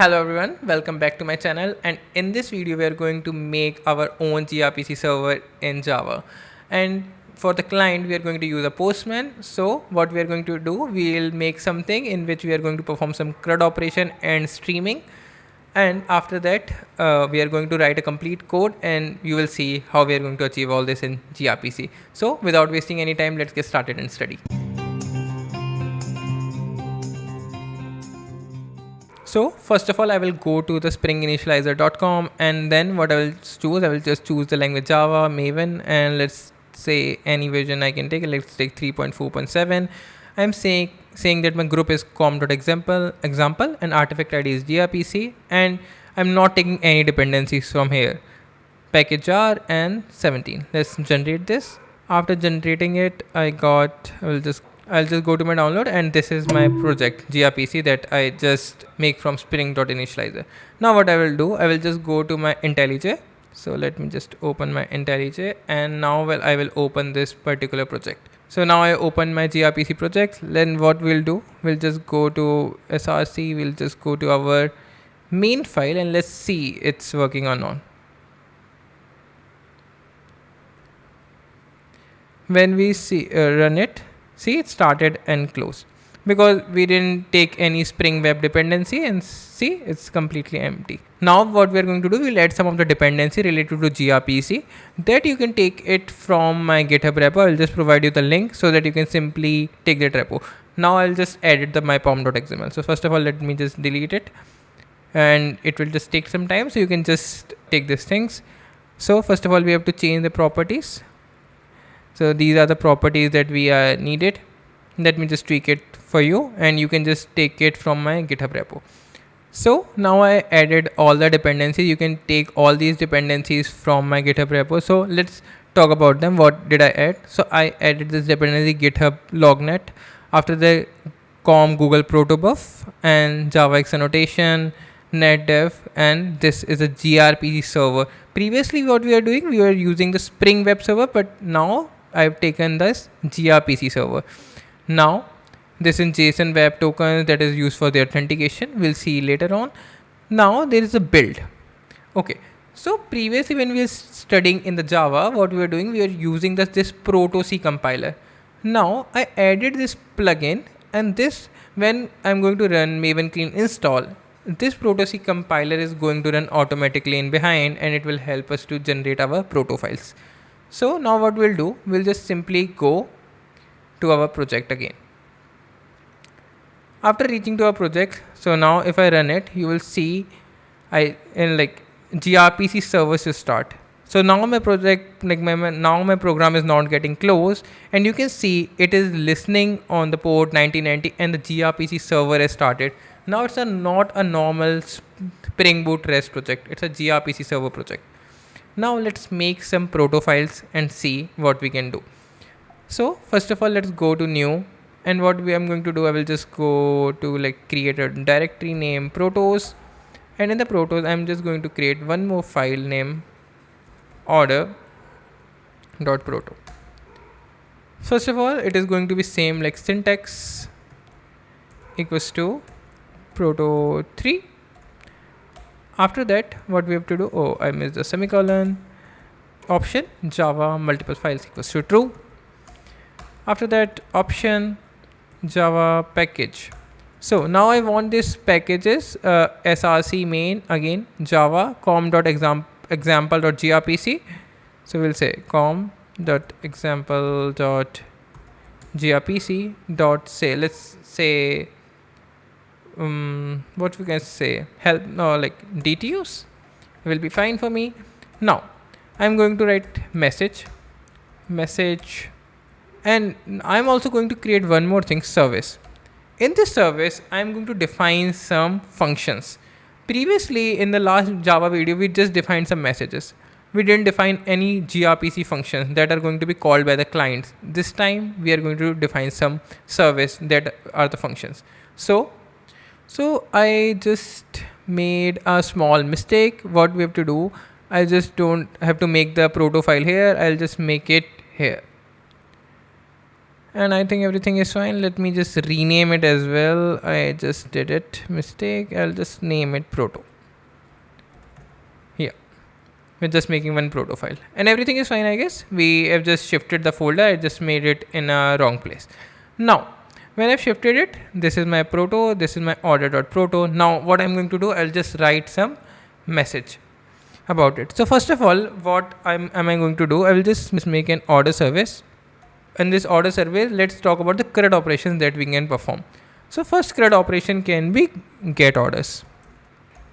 Hello everyone, welcome back to my channel, and in this video we are going to make our own gRPC server in Java. And for the client we are going to use a Postman. So what we are going to do, we'll make something in which we are going to perform some CRUD operation and streaming, and after that we are going to write a complete code and you will see how we are going to achieve all this in gRPC. So without wasting any time, let's get started and study. So first of all, I will go to the springinitializer.com, and then what I will choose, I will just choose the language Java, Maven, and let's say any version I can take. Let's take 3.4.7. I'm saying that my group is com.example and artifact ID is gRPC, and I'm not taking any dependencies from here. Package jar and 17. Let's generate this. After generating it, I'll just go to my download, and this is my project gRPC that I just make from spring.initializer. Now what I will do, I will just go to my IntelliJ. So let me just open my IntelliJ, and now I will open this particular project. So now I open my gRPC project. Then what we'll do, we'll just go to src, we'll just go to our main file, and let's see it's working or not. When we run it, see, it started and closed because we didn't take any Spring Web dependency, and see, it's completely empty. Now what we're going to do, we'll add some of the dependency related to gRPC that you can take it from my GitHub repo. I'll just provide you the link so that you can simply take that repo. Now I'll just edit the mypom.xml. So first of all, let me just delete it, and it will just take some time. So you can just take these things. So first of all, we have to change the properties. So these are the properties that we are needed. Let me just tweak it for you, and you can just take it from my GitHub repo. So now I added all the dependencies. You can take all these dependencies from my GitHub repo. So let's talk about them. What did I add? So I added this dependency GitHub lognet, after the com Google protobuf and JavaX annotation, netdev, and this is a gRPC server. Previously what we are doing, we were using the Spring Web server, but now I've taken this gRPC server. Now this is JSON web tokens that is used for the authentication. We'll see later on. Now there is a build. Okay, so previously when we were studying in the Java, what we were doing, we were using this proto-C compiler. Now I added this plugin, and this, when I'm going to run maven clean install, this proto-C compiler is going to run automatically in behind, and it will help us to generate our proto files. So now what we'll do, we'll just simply go to our project again. After reaching to our project, so now if I run it, you will see gRPC server should start. So now my project, now my program is not getting closed, and you can see it is listening on the port 9090, and the gRPC server has started. Now it's not a normal Spring Boot REST project, it's a gRPC server project. Now let's make some proto files and see what we can do. So first of all, let's go to new, and what I'm going to do, I will just go to create a directory name protos, and in the protos I'm just going to create one more file name order.proto. First of all, it is going to be same like syntax equals to proto3. After that, what we have to do, I missed the semicolon, option java multiple files equals to true. After that, option java package. So now I want this packages src main, again java com.example.grpc. So we'll say com.example.grpc.say, let's say what we can say, help, no, dtus will be fine for me. Now I'm going to write message, and I'm also going to create one more thing, service. In this service, I'm going to define some functions. Previously in the last Java video, we just defined some messages. We didn't define any gRPC functions that are going to be called by the clients. This time we are going to define some service that are the functions. So I just made a small mistake. What we have to do, I just don't have to make the proto file here. I'll just make it here. and I think everything is fine. Let me just rename it as well. I just did it mistake. I'll just name it proto. Yeah, we're just making one proto file and everything is fine. I guess we have just shifted the folder. I just made it in a wrong place. Now when I've shifted it, this is my proto, this is my order.proto. Now what I'm going to do, I'll just write some message about it. So first of all, what am I going to do, I will just make an order service. In this order service, let's talk about the CRUD operations that we can perform. So first CRUD operation can be get orders.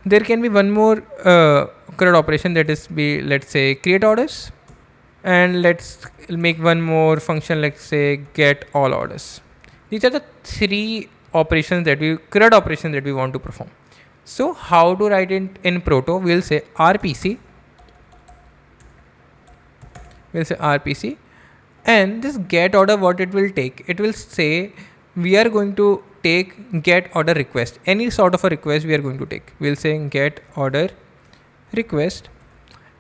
There can be one more CRUD operation, that is be, let's say, create orders, and let's make one more function, let's say get all orders. These are the three operations that CRUD operations that we want to perform. So how to write it in proto? We'll say RPC. And this get order, what it will take, it will say we are going to take get order request, any sort of a request we are going to take. We'll say get order request.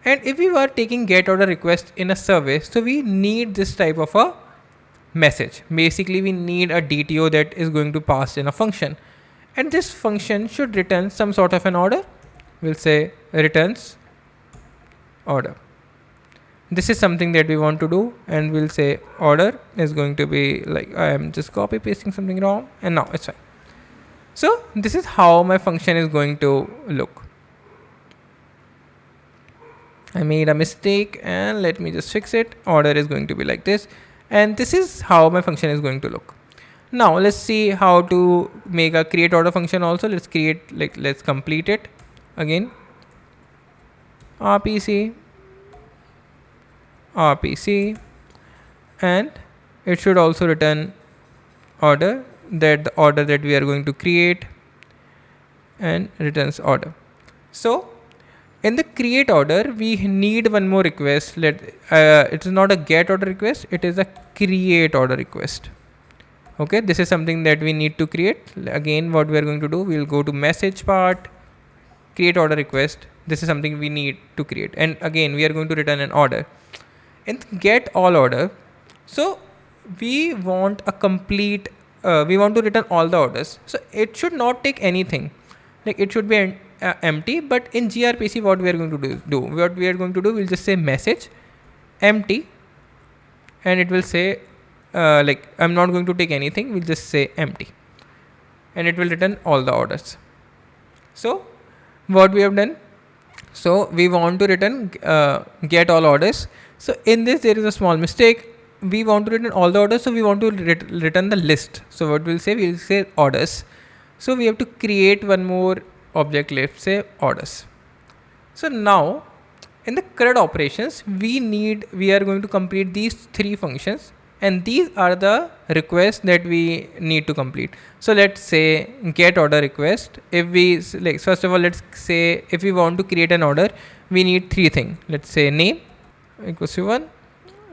And if we were taking get order request in a service, so we need this type of a message. Basically we need a DTO that is going to pass in a function, and this function should return some sort of an order. We'll say returns order. This is something that we want to do, and we'll say order is going to be like, I am just copy pasting something wrong, and now it's fine. So this is how my function is going to look. I made a mistake and let me just fix it. Order is going to be like this, and this is how my function is going to look. Now let's see how to make a create order function also. Let's complete it again. RPC, and it should also return order, that the order that we are going to create, and returns order. So in the create order, we need one more request. It is not a get order request, it is a create order request. Okay, this is something that we need to create. Again, what we are going to do, we will go to message part, create order request. This is something we need to create, and again we are going to return an order. In get all order, so we want a complete, we want to return all the orders. So it should not take anything, like it should be empty. But in gRPC, what we are going to do, we'll just say message empty, and it will say I'm not going to take anything. We'll just say empty, and it will return all the orders. So what we have done, so we want to return get all orders. So in this there is a small mistake. We want to return all the orders, so we want to return the list. So what we'll say orders. So we have to create one more object, let's say orders. So now in the CRUD operations, we are going to complete these three functions, and these are the requests that we need to complete. So let's say get order request. If we first of all, let's say if we want to create an order, we need three things. Let's say name equals to 1,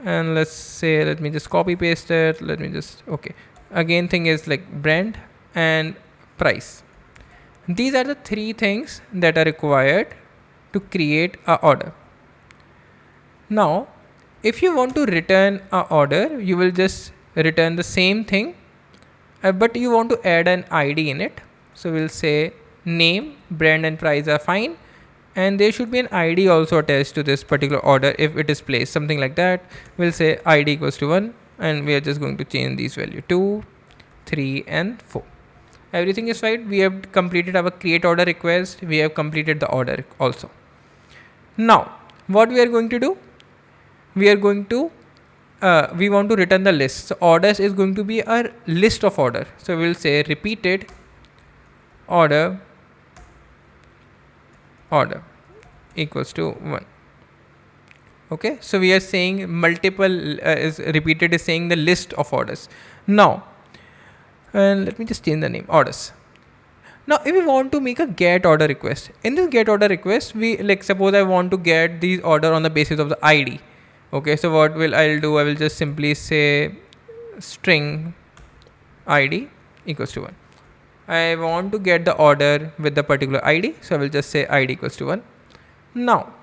and let's say, let me just copy paste it. Again, thing is like brand and price. These are the three things that are required to create a order. Now if you want to return a order, you will just return the same thing, but you want to add an ID in it. So we'll say name, brand and price are fine, and there should be an ID also attached to this particular order if it is placed, something like that. We'll say ID equals to 1, and we are just going to change these value 2, 3 and 4. Everything is fine. We have completed our create order request. We have completed the order also. Now what we are going to do, we want to return the list. So orders is going to be our list of order. So we'll say repeated order equals to 1. Okay, so we are saying multiple is repeated is saying the list of orders. Now and let me just change the name, orders. Now if we want to make a get order request, in this get order request, we suppose I want to get these order on the basis of the ID. Okay, so what I'll do, I will just simply say string ID equals to 1. I want to get the order with the particular ID, so I will just say ID equals to 1. Now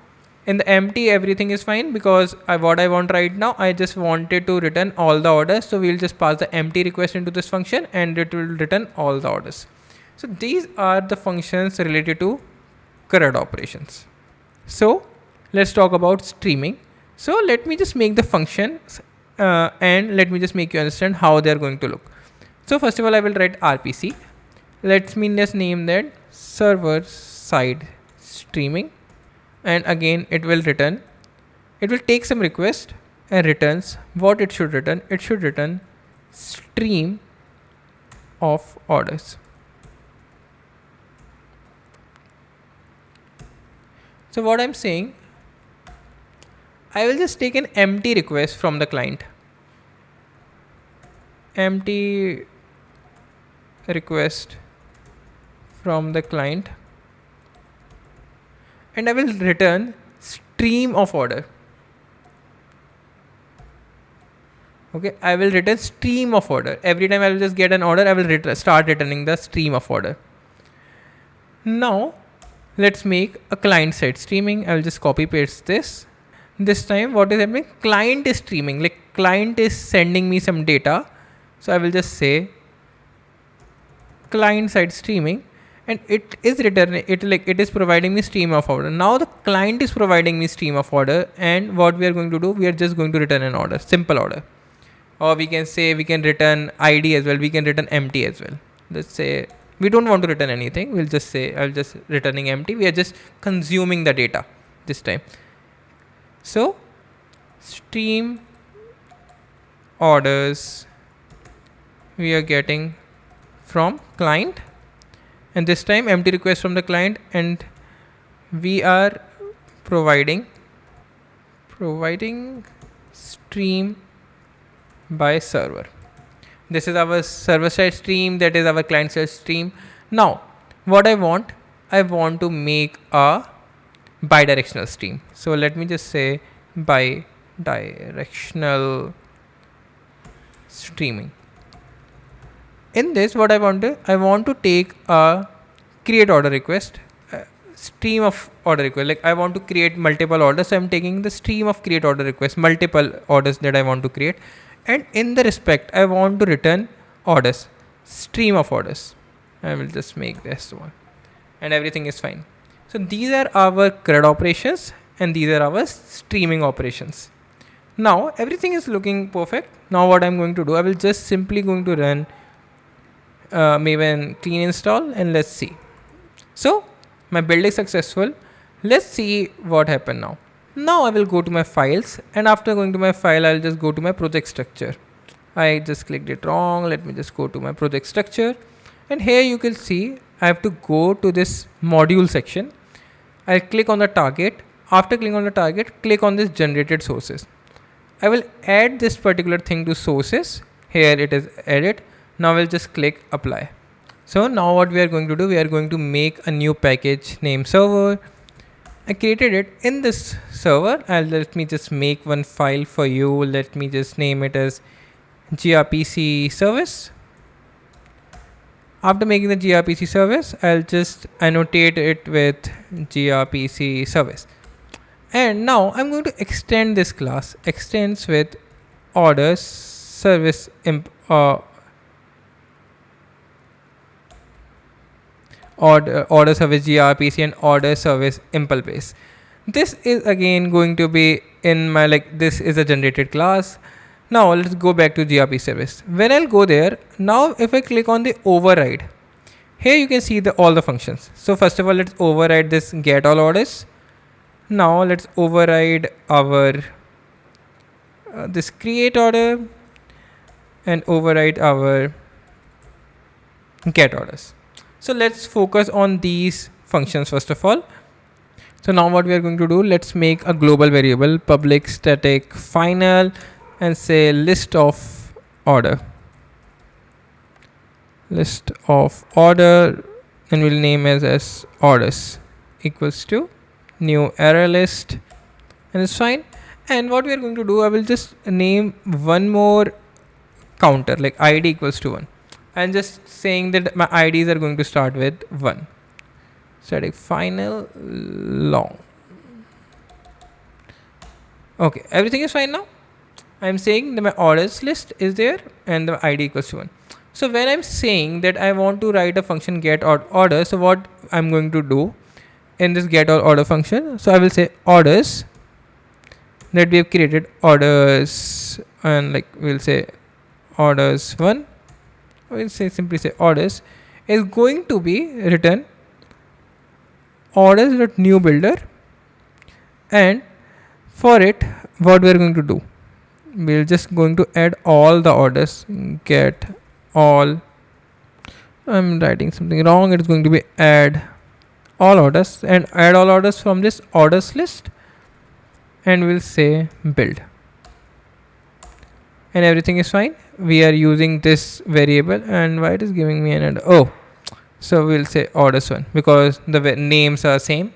In the empty, everything is fine because what I want right now, I just wanted to return all the orders. So we'll just pass the empty request into this function and it will return all the orders. So these are the functions related to CRUD operations. So let's talk about streaming. So let me just make the functions and let me just make you understand how they are going to look. So first of all, I will write RPC. Let me just name that server side streaming. And again, it will take some request and returns what it should return. It should return stream of orders. So what I'm saying, I will just take an empty request from the client. Empty request from the client. And I will return stream of order. Okay, I will return stream of order. Every time I will just get an order, I will start returning the stream of order. Now, let's make a client side streaming. I will just copy paste this. This time, what is happening? Client is streaming. Like client is sending me some data. So I will just say client side streaming. And it is returning it is providing me stream of order. Now the client is providing me stream of order, and what we are going to do, we are just going to return an order, simple order. Or we can say we can return ID as well, we can return empty as well. Let's say we don't want to return anything, we'll just say I'll just returning empty. We are just consuming the data this time. So stream orders we are getting from client, and this time empty request from the client, and we are providing stream by server. This is our server side stream, that is our client side stream. Now what I want to make a bidirectional stream. So let me just say bidirectional streaming. In this, what I want to take a create order request, stream of order request. Like I want to create multiple orders, so I'm taking the stream of create order request, multiple orders that I want to create, and in the respect I want to return orders, stream of orders. I will just make this one, and everything is fine. So these are our CRUD operations, and these are our streaming operations. Now everything is looking perfect. Now what I'm going to do, I will just simply going to run Maven clean install, and let's see. So my build is successful. Let's see what happened now. Now I will go to my files, and after going to my file, I'll just go to my project structure. I just clicked it wrong. Let me just go to my project structure, and here you can see I have to go to this module section. I'll click on the target. After clicking on the target, click on this generated sources. I will add this particular thing to sources. Here it is added. Now we'll just click apply. So now what we are going to do, we are going to make a new package named server. I created it in this server. Let me just make one file for you. Let me just name it as gRPC service. After making the gRPC service, I'll just annotate it with gRPC service. And now I'm going to extend this class, extends with orders service order service gRPC and order service impl base. This is again going to be in my, this is a generated class. Now let's go back to gRPC service. When I'll go there, now if I click on the override, here you can see all the functions. So first of all, let's override this get all orders. Now let's override our this create order and override our get orders. So let's focus on these functions first of all. So now what we are going to do, let's make a global variable, public static final, and say list of order. List of order, and we'll name as orders equals to new array list, and it's fine. And what we are going to do, I will just name one more counter, like id equals to 1. I'm just saying that my IDs are going to start with 1. Static final long. Okay, everything is fine now. I'm saying that my orders list is there and the ID equals to 1. So when I'm saying that I want to write a function get order, so what I'm going to do in this get order function, so I will say orders that we have created orders, and like we'll say orders 1, we'll say simply say orders is going to be written orders.new builder, and for it what we are going to do, we're just going to add all the orders, get all, I'm writing something wrong, it's going to be add all orders, and add all orders from this orders list, and we'll say build, and everything is fine. We are using this variable, and why it is giving me an oh, so we'll say orders 1 because the names are same.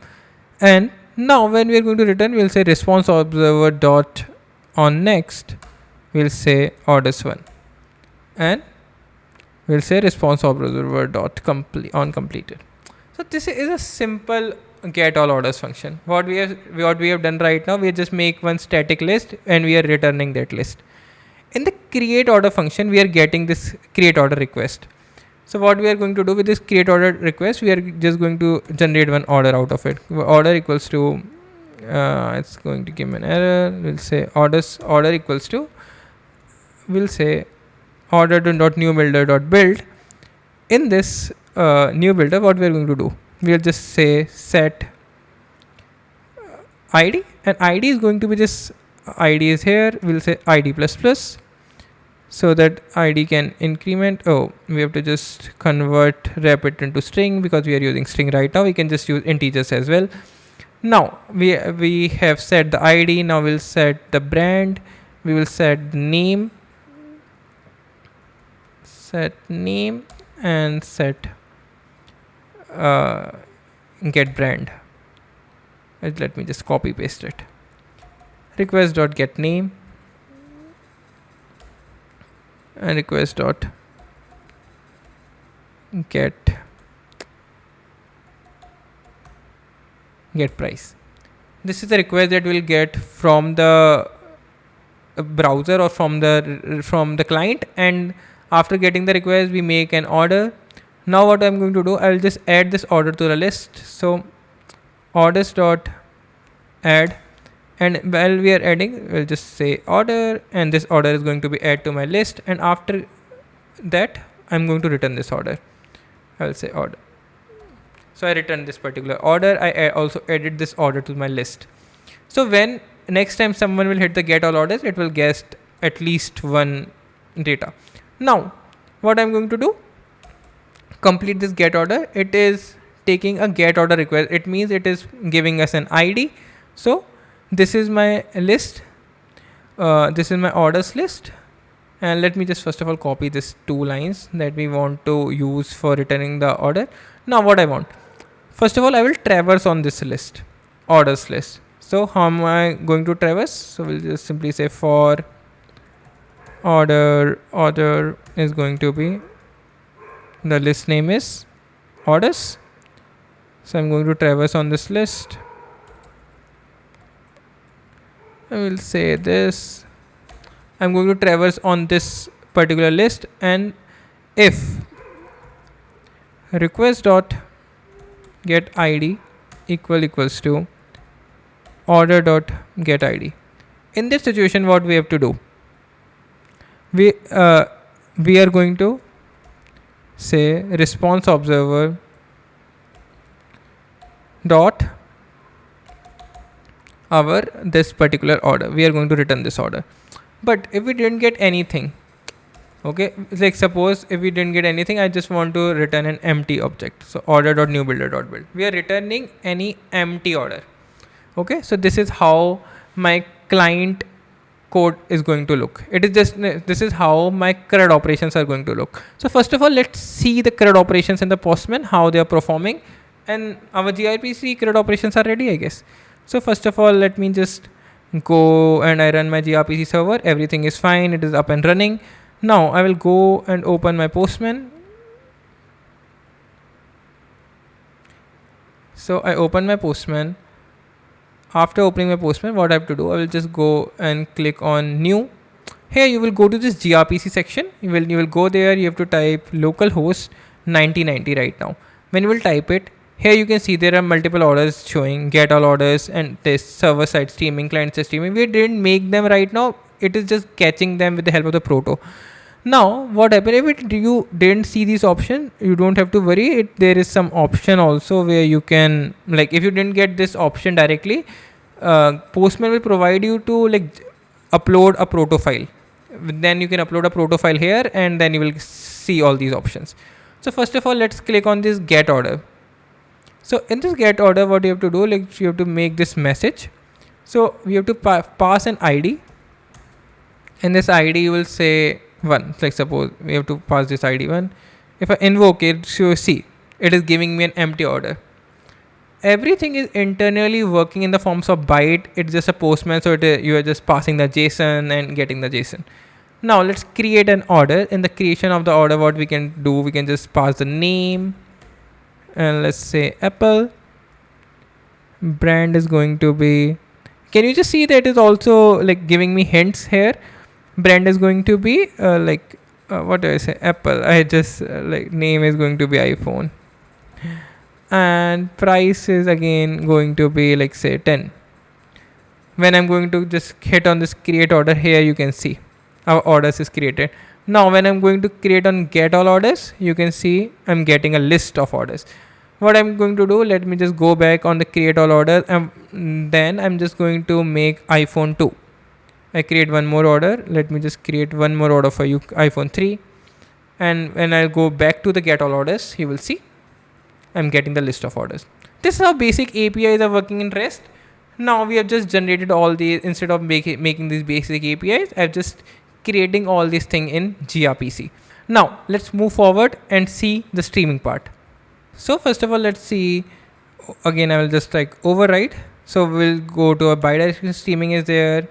And now when we are going to return, we'll say response observer dot on next, we'll say orders 1, and we'll say response observer dot complete on completed. So this is a simple get all orders function. What we have done right now, we just make one static list and we are returning that list. In the create order function, we are getting this create order request. So what we are going to do with this create order request, we are just going to generate one order out of it. Order equals to it's going to give me an error. We'll say order equals to, we'll say order.newBuilder.build. In this new builder, what we are going to do, we'll just say set id, and id is going to be this id is here, we'll say id plus plus, so that id can increment. Oh, we have to just wrap it into string because we are using string right now. We can just use integers as well. Now we have set the id. Now we'll set the brand, we will set name, and set get brand. Let me just copy paste it. Request dot get name and request dot get price. This is the request that we'll get from the browser or from the client, and after getting the request we make an order. Now what I'm going to do, I'll just add this order to the list. So orders dot add, and while we are adding, we'll just say order, and this order is going to be add to my list, and after that I'm going to return this order. I'll say order. So I return this particular order. I also added this order to my list. So when next time someone will hit the get all orders, it will get at least one data. Now what I'm going to do, complete this get order. It is taking a get order request. It means it is giving us an ID. So this is my list. This is my orders list. And let me just first of all copy this 2 lines that we want to use for returning the order. Now what I want, first of all, I will traverse on this list, orders list. So how am I going to traverse? So we'll just simply say for order is going to be, the list name is orders. So I'm going to traverse on this list. I will say this, I'm going to traverse on this particular list, and if request dot get id equals to order dot get id. In this situation, what we have to do, we are going to say response observer dot our this particular order. We are going to return this order. But if we didn't get anything, okay, like suppose if we didn't get anything, I just want to return an empty object. So order.newBuilder.build. We are returning any empty order. Okay, so this is how my client code is going to look. It is just, this is how my CRUD operations are going to look. So first of all, let's see the CRUD operations in the Postman, how they are performing, and our gRPC CRUD operations are ready, I guess. So first of all, let me just go and I run my gRPC server. Everything is fine. It is up and running. Now I will go and open my Postman. So I open my Postman. after opening my Postman, what I have to do, I will just go and click on new. Here you will go to this gRPC section. You will go there. You have to type localhost 9090 right now. When you will type it, here you can see there are multiple orders showing, get all orders, and this server side streaming, client side streaming. We didn't make them right now. It is just catching them with the help of the proto. Now what happened if you didn't see this option, you don't have to worry. There is some option also where you can, like, if you didn't get this option directly, Postman will provide you to like upload a proto file. Then you can upload a proto file here, and then you will see all these options. So first of all, let's click on this get order. So in this get order, what you have to do, like, you have to make this message. So we have to pass an ID. In this ID, you will say 1. Like, suppose we have to pass this ID 1. If I invoke it, so see, it is giving me an empty order. Everything is internally working in the forms of byte. It's just a Postman, so you are just passing the JSON and getting the JSON. Now let's create an order. In the creation of the order, what we can do, we can just pass the name, and let's say Apple. Brand is going to be, can you just see that it's also like giving me hints here? Brand is going to be what do I say, Apple. I just like name is going to be iPhone, and price is again going to be like say 10. When I'm going to just hit on this create order, here you can see our orders is created. Now when I'm going to create on get all orders, you can see I'm getting a list of orders. What I'm going to do, let me just go back on the create all order, and then I'm just going to make iPhone 2. I create one more order. Let me just create one more order for you, iPhone 3. And when I go back to the get all orders, you will see I'm getting the list of orders. This is how basic APIs are working in REST. Now we have just generated all these, instead of making these basic APIs, I've just creating all these thing in gRPC. Now let's move forward and see the streaming part. So first of all, let's see, again, I will just like override. So we'll go to a bidirectional streaming is there.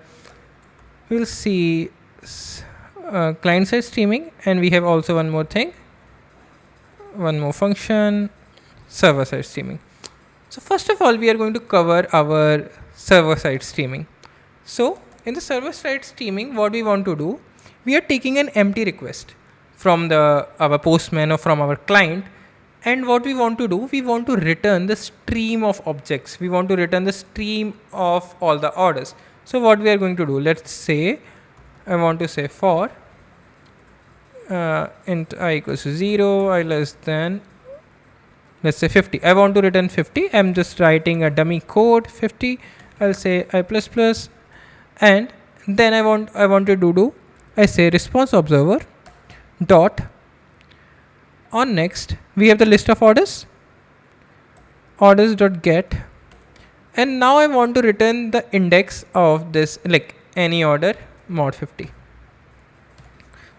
We'll see client side streaming, and we have also one more thing, one more function, server side streaming. So first of all, we are going to cover our server side streaming. So in the server side streaming, what we want to do, we are taking an empty request from our Postman or from our client. And what we want to do, we want to return the stream of objects. We want to return the stream of all the orders. So what we are going to do, let's say, I want to say for int I equals to 0, I less than, let's say 50. I want to return 50. I'm just writing a dummy code 50. I'll say I plus plus, and then I want to do I say response observer dot on next. We have the list of orders dot get, and now I want to return the index of this, like any order mod 50.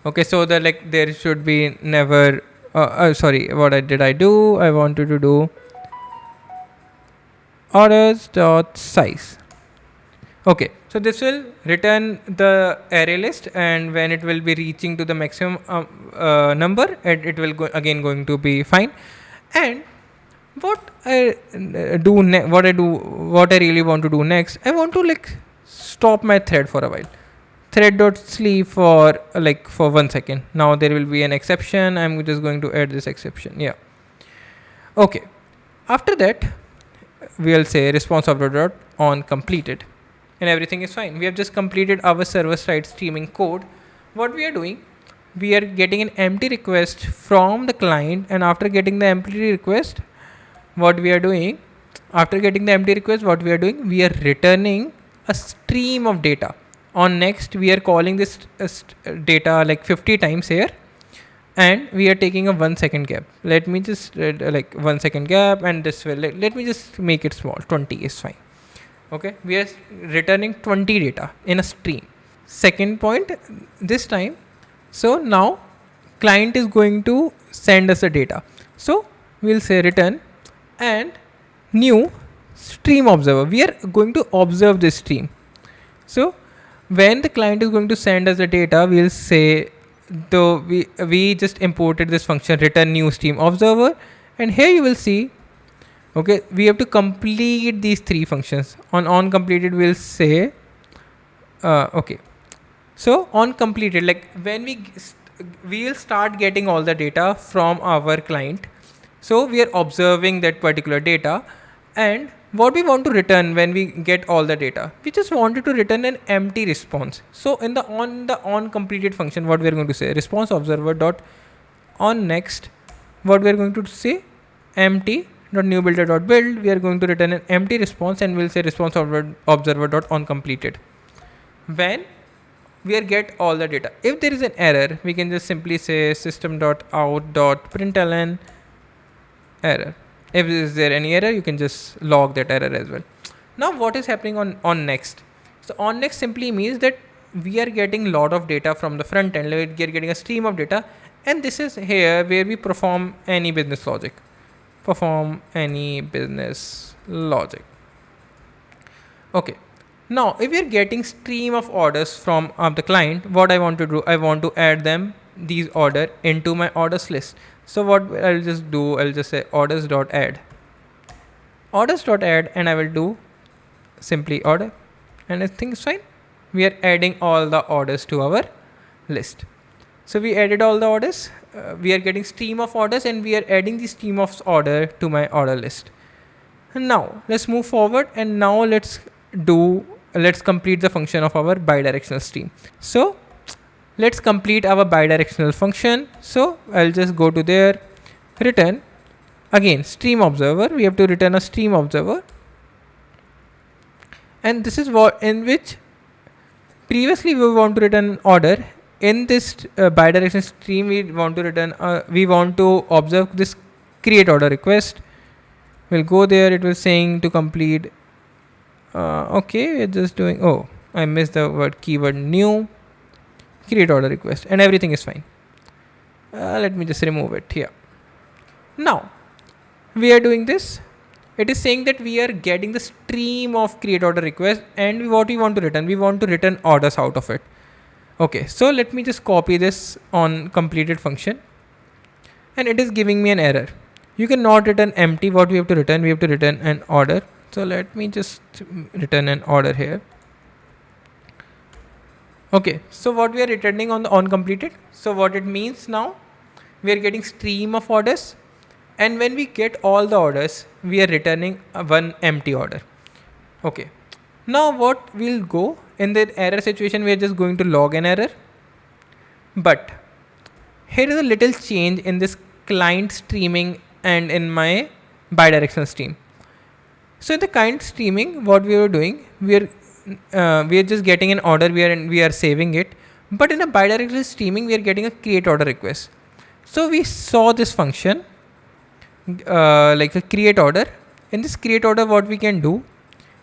Okay, so the like there should be never sorry, what did I do? I wanted to do orders dot size. Okay, so this will return the array list, and when it will be reaching to the maximum number, it will going to be fine. And what I really want to do next, I want to like stop my thread for a while. Thread.sleep for 1 second. Now there will be an exception. I'm just going to add this exception. Yeah. Okay. After that, we'll say response observer on completed, and everything is fine. We have just completed our server side streaming code. What we are doing, we are getting an empty request from the client, and after getting the empty request, what we are doing, we are returning a stream of data. On next, we are calling this data like 50 times here, and we are taking a 1 second gap. Let me just 1 second gap, and this will let me just make it small. 20 is fine. Okay, we are returning 20 data in a stream. Second point, this time, so now client is going to send us the data. So we'll say return and new stream observer. We are going to observe this stream. So when the client is going to send us the data, we'll say we just imported this function return new stream observer, and here you will see Okay, we have to complete these three functions. On completed, we'll say, okay. So on completed, like when we'll start getting all the data from our client. So we are observing that particular data, and what we want to return when we get all the data, we just wanted to return an empty response. So in the on completed function, what we are going to say, response observer dot on next, what we are going to say, empty dot new builder dot build. We are going to return an empty response, and we'll say response observer dot on completed when we get all the data. If there is an error, we can just simply say system.out.println error. If is there any error, you can just log that error as well. Now what is happening on next? So on next simply means that we are getting lot of data from the front end. We are getting a stream of data, and this is here where we perform any business logic. Perform any business logic. Okay. Now, if we are getting stream of orders from the client, what I want to do, I want to add them, these order, into my orders list. So what I'll just do, I'll just say orders.add. Orders.add, and I will do simply order, and I think it's fine. We are adding all the orders to our list. So we added all the orders. We are getting stream of orders, and we are adding the stream of order to my order list. And now let's move forward, and now let's complete the function of our bidirectional stream. So let's complete our bidirectional function. So I'll just go to there, return again stream observer. We have to return a stream observer, and this is what in which previously we want to return an order. In this bidirectional stream, we want to return we want to observe this create order request. We'll go there. It was saying to complete. Okay, we're just doing, oh, I missed the word keyword new, create order request, and everything is fine. Let me just remove it here. Now we are doing this. It is saying that we are getting the stream of create order request, and what we want to return, we want to return orders out of it. Okay, so let me just copy this on completed function, and it is giving me an error. You cannot return empty. What we have to return, we have to return an order. So let me just return an order here. Okay, so what we are returning on the on completed. So what it means now, we are getting stream of orders, and when we get all the orders, we are returning one empty order. Okay, now what we'll go in the error situation, we are just going to log an error. But here is a little change in this client streaming and in my bidirectional stream. So in the client streaming, what we were doing, we are just getting an order, we are saving it. But in a bidirectional streaming, we are getting a create order request. So we saw this function like a create order. In this create order, what we can do,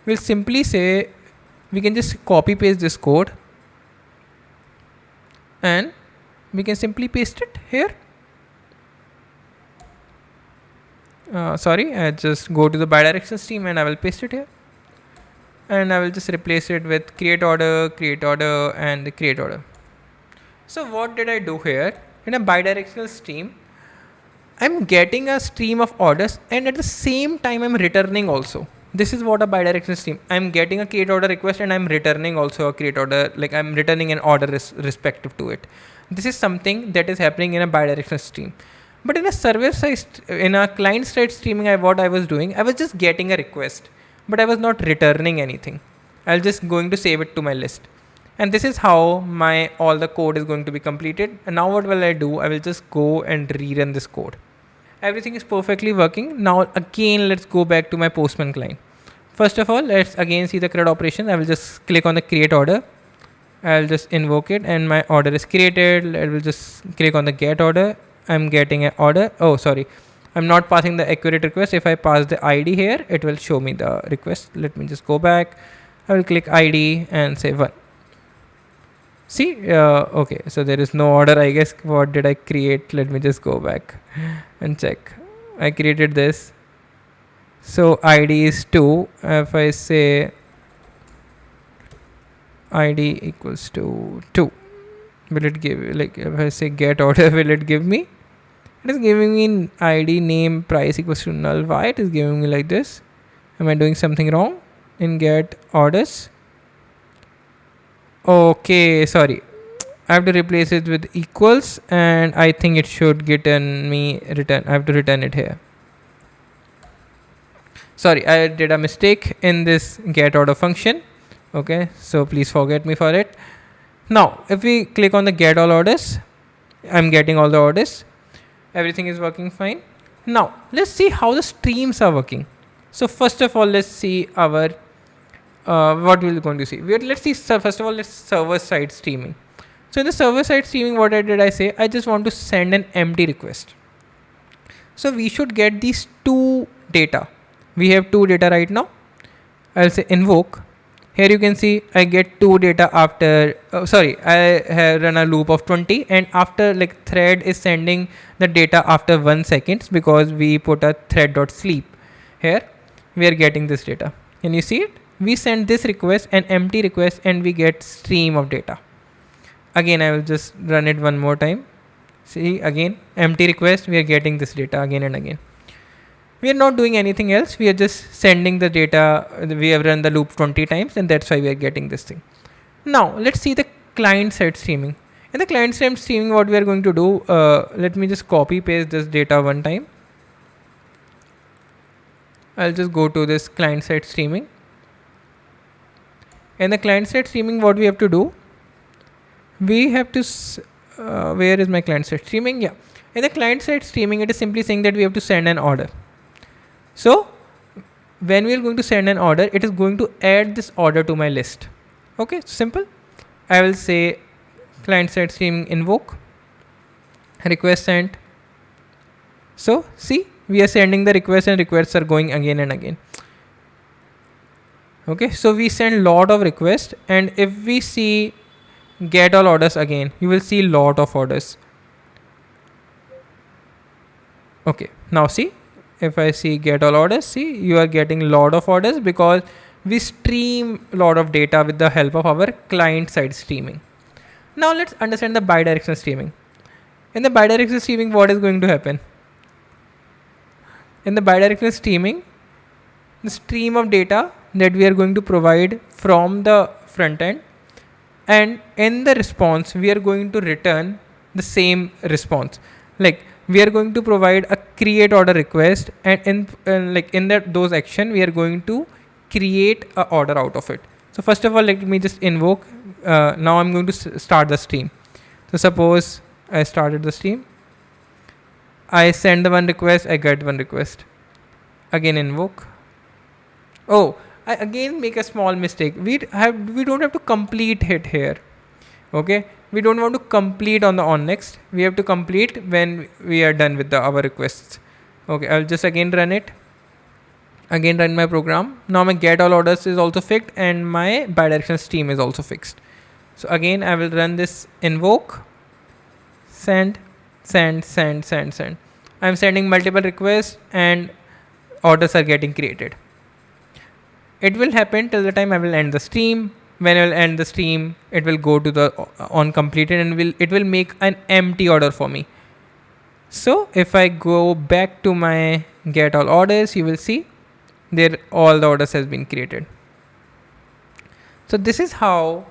we'll simply say, we can just copy paste this code, and we can simply paste it here. Sorry, I just go to the bidirectional stream, and I will paste it here, and I will just replace it with create order, and the create order. So what did I do here? In a bidirectional stream, I'm getting a stream of orders, and at the same time I'm returning also. This is what a bidirectional stream. I'm getting a create order request, and I'm returning also a create order, like I'm returning an order respective to it. This is something that is happening in a bidirectional stream. But in a server side, in a client side streaming, what I was doing, I was just getting a request, but I was not returning anything. I'll just going to save it to my list. And this is how all the code is going to be completed. And now what will I do? I will just go and rerun this code. Everything is perfectly working. Now again, let's go back to my Postman client. First of all, let's again see the CRUD operation. I will just click on the create order. I'll just invoke it, and my order is created. I will just click on the get order. I'm getting an order. Oh, sorry. I'm not passing the accurate request. If I pass the ID here, it will show me the request. Let me just go back. I will click ID and say 1. See, okay. So there is no order, I guess. What did I create? Let me just go back and check. I created this. So ID is 2. If I say ID equals to 2, will it give, like if I say get order, will it give me It is giving me ID name price equals to null. Why it is giving me like this? Am I doing something wrong in get orders? Okay, sorry. I have to replace it with equals, and I think it should get me return. I have to return it here. Sorry, I did a mistake in this get order function. Okay, so please forget me for it. Now, if we click on the get all orders, I'm getting all the orders. Everything is working fine. Now, let's see how the streams are working. So first of all, let's see our what we're going to see. Let's see. First of all, let's server side streaming. So in the server side streaming, what I say? I just want to send an empty request. So we should get these two data. We have two data right now. I'll say invoke. Here you can see I get two data after, I have run a loop of 20, and after like thread is sending the data after 1 second because we put a thread.sleep. Here we are getting this data. Can you see it? We send this request, an empty request, and we get stream of data. Again, I will just run it one more time. See, again, empty request, we are getting this data again and again. We are not doing anything else. We are just sending the data. We have run the loop 20 times, and that's why we are getting this thing. Now, let's see the client side streaming. In the client side streaming, what we are going to do, let me just copy paste this data one time. I'll just go to this client side streaming. In the client side streaming, what we have to do, we have to, where is my client side streaming? Yeah. In the client side streaming, it is simply saying that we have to send an order. So when we are going to send an order, it is going to add this order to my list. Okay, simple. I will say client side streaming invoke request sent. So see, we are sending the request and requests are going again and again. Okay, so we send lot of requests, and if we see get all orders again, you will see lot of orders. Okay, now see, if I see get all orders, see, you are getting lot of orders because we stream a lot of data with the help of our client side streaming. Now let's understand the bidirectional streaming. In the bidirectional streaming, what is going to happen? In the bidirectional streaming, the stream of data that we are going to provide from the front end, and in the response, we are going to return the same response. Like we are going to provide a create order request, and in those action, we are going to create a order out of it. So first of all, let me just invoke. Now I'm going to start the stream. So suppose I started the stream. I send the one request, I get one request. Again invoke. Oh, I again make a small mistake. We don't have to complete it here. Okay, we don't want to complete on the on next. We have to complete when we are done with our requests. Okay, I'll just again run it. Again run my program. Now my get all orders is also fixed, and my bidirectional stream is also fixed. So again I will run this invoke, send. I'm sending multiple requests and orders are getting created. It will happen till the time I will end the stream. When I will end the stream, it will go to the on completed, and it will make an empty order for me. So if I go back to my get all orders, you will see there all the orders has been created. So this is how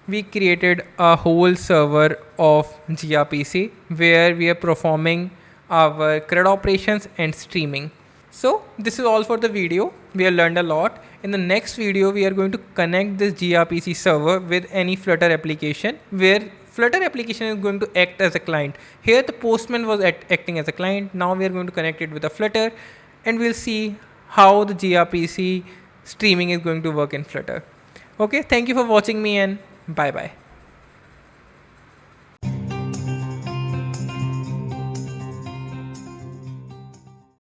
we created a whole server of gRPC where we are performing our CRUD operations and streaming. So this is all for the video. We have learned a lot. In the next video, we are going to connect this gRPC server with any Flutter application, where Flutter application is going to act as a client. Here the Postman was acting as a client. Now we are going to connect it with a Flutter, and we'll see how the gRPC streaming is going to work in Flutter. Okay, thank you for watching me, and bye bye.